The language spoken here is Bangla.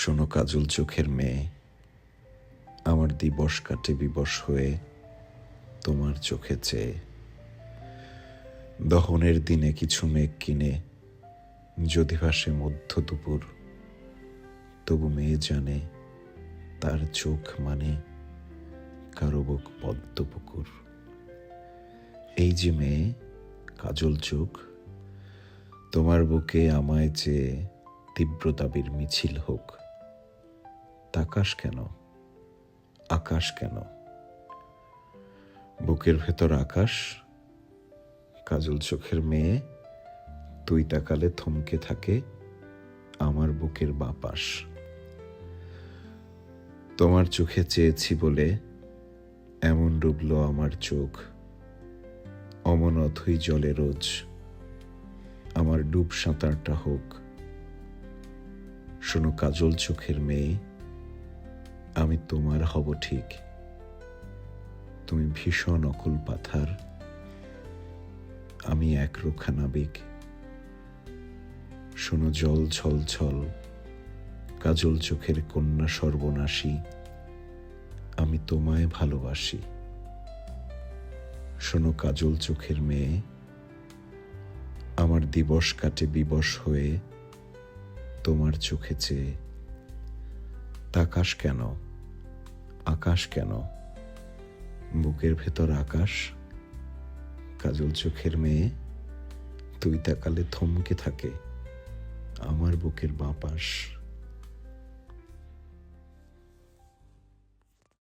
শোনো কাজল চোখের মেয়ে, আমার দিবস কাটে বিবশ হয়ে তোমার চোখে চেয়ে। দহনের দিনে কিছু মেঘ কিনে যদি ভাসে মধ্য দুপুর, তবু মেয়ে জানে তার চোখ মানে কারো বুক পদ্ম পুকুর। এই যে মেয়ে কাজল চোখ, তোমার বুকে আমায় চেয়ে তীব্র দাবির মিছিল হোক। তাকাস কেন, আকাশ কেন? বুকের ভেতর আকাশ, কাজল চোখের মেয়ে, তুই তাকালে থমকে থাকে আমার বুকের বাপাস। তোমার চোখে চেয়েছি বলে এমন ডুবল আমার চোখ, অমন অথই জলে রোজ আমার ডুব সাঁতারটা হোক। শোনো কাজল চোখের মেয়ে, আমি তোমার হব ঠিক, তুমি ভীষণ অকুল পাথার, আমি একরোখা নাবিক। শোনো জল ছল ছল কাজল চোখের কন্যা সর্বনাশী, আমি তোমায় ভালোবাসি। শোনো কাজল চোখের মেয়ে, আমার দিবস কাটে বিবশ হয়ে তোমার চোখে চেয়ে। তাকাস কেন, আকাশ কেন? বুকের ভেতর আকাশ, কাজল চোখের মেয়ে, তুই তাকালে থমকে থাকে আমার বুকের বাপাস।